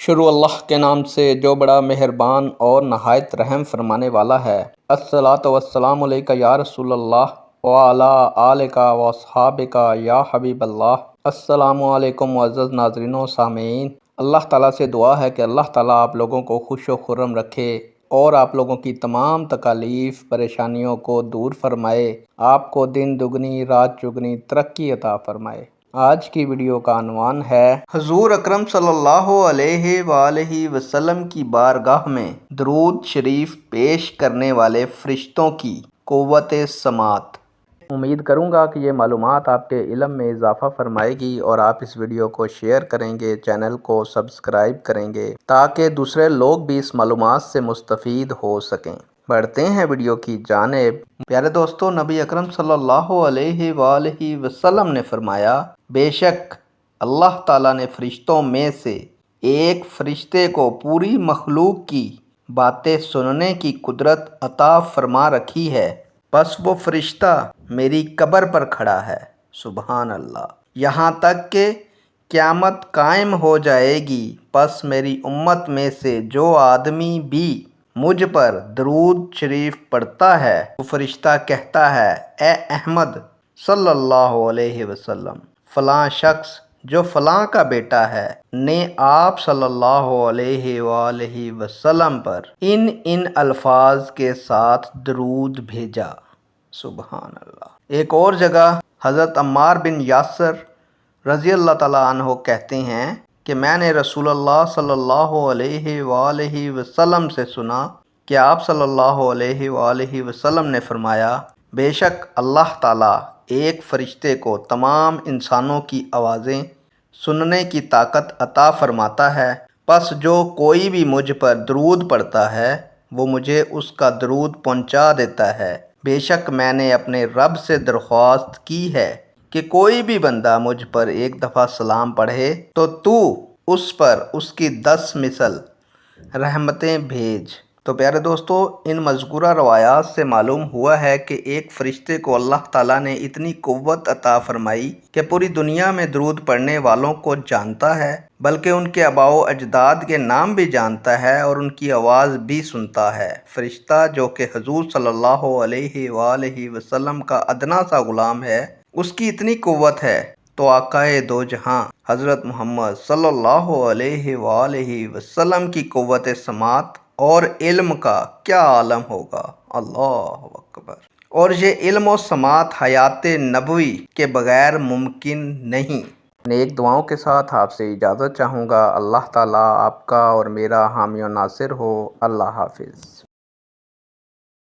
شروع اللہ کے نام سے جو بڑا مہربان اور نہایت رحم فرمانے والا ہے۔ الصلاۃ والسلام علیک یا رسول اللہ وعلی آلک واصحابک یا حبیب اللہ۔ السلام علیکم معزز ناظرین و سامعین، اللہ تعالیٰ سے دعا ہے کہ اللہ تعالیٰ آپ لوگوں کو خوش و خرم رکھے اور آپ لوگوں کی تمام تکالیف پریشانیوں کو دور فرمائے، آپ کو دن دگنی رات چگنی ترقی عطا فرمائے۔ آج کی ویڈیو کا عنوان ہے حضور اکرم صلی اللہ علیہ وآلہ وسلم کی بارگاہ میں درود شریف پیش کرنے والے فرشتوں کی قوت سماعت۔ امید کروں گا کہ یہ معلومات آپ کے علم میں اضافہ فرمائے گی اور آپ اس ویڈیو کو شیئر کریں گے، چینل کو سبسکرائب کریں گے تاکہ دوسرے لوگ بھی اس معلومات سے مستفید ہو سکیں۔ بڑھتے ہیں ویڈیو کی جانب۔ پیارے دوستو، نبی اکرم صلی اللہ علیہ وآلہ وسلم نے فرمایا، بے شک اللہ تعالیٰ نے فرشتوں میں سے ایک فرشتے کو پوری مخلوق کی باتیں سننے کی قدرت عطا فرما رکھی ہے، بس وہ فرشتہ میری قبر پر کھڑا ہے، سبحان اللہ، یہاں تک کہ قیامت قائم ہو جائے گی، پس میری امت میں سے جو آدمی بھی مجھ پر درود شریف پڑھتا ہے وہ فرشتہ کہتا ہے، اے احمد صلی اللہ علیہ وسلم، فلاں شخص جو فلاں کا بیٹا ہے نے آپ صلی اللہ علیہ وآلہ وسلم پر ان الفاظ کے ساتھ درود بھیجا، سبحان اللہ۔ ایک اور جگہ حضرت عمار بن یاسر رضی اللہ تعالیٰ عنہ کہتے ہیں کہ میں نے رسول اللہ صلی اللہ علیہ وآلہ وسلم سے سنا کہ آپ صلی اللہ علیہ وآلہ وسلم نے فرمایا، بے شک اللہ تعالیٰ ایک فرشتے کو تمام انسانوں کی آوازیں سننے کی طاقت عطا فرماتا ہے، پس جو کوئی بھی مجھ پر درود پڑھتا ہے وہ مجھے اس کا درود پہنچا دیتا ہے۔ بے شک میں نے اپنے رب سے درخواست کی ہے کہ کوئی بھی بندہ مجھ پر ایک دفعہ سلام پڑھے تو اس پر اس کی 10 مثل رحمتیں بھیج۔ تو پیارے دوستو، ان مذکورہ روایات سے معلوم ہوا ہے کہ ایک فرشتے کو اللہ تعالیٰ نے اتنی قوت عطا فرمائی کہ پوری دنیا میں درود پڑھنے والوں کو جانتا ہے، بلکہ ان کے آباء و اجداد کے نام بھی جانتا ہے اور ان کی آواز بھی سنتا ہے۔ فرشتہ جو کہ حضور صلی اللہ علیہ وآلہ وسلم کا ادنا سا غلام ہے، اس کی اتنی قوت ہے تو آقائے دو جہاں حضرت محمد صلی اللہ علیہ وآلہ وسلم کی قوت سماعت اور علم کا کیا عالم ہوگا، اللہ اکبر۔ اور یہ علم و سماعت حیات نبوی کے بغیر ممکن نہیں۔ نیک دعاؤں کے ساتھ آپ سے اجازت چاہوں گا۔ اللہ تعالیٰ آپ کا اور میرا حامی و ناصر ہو۔ اللہ حافظ۔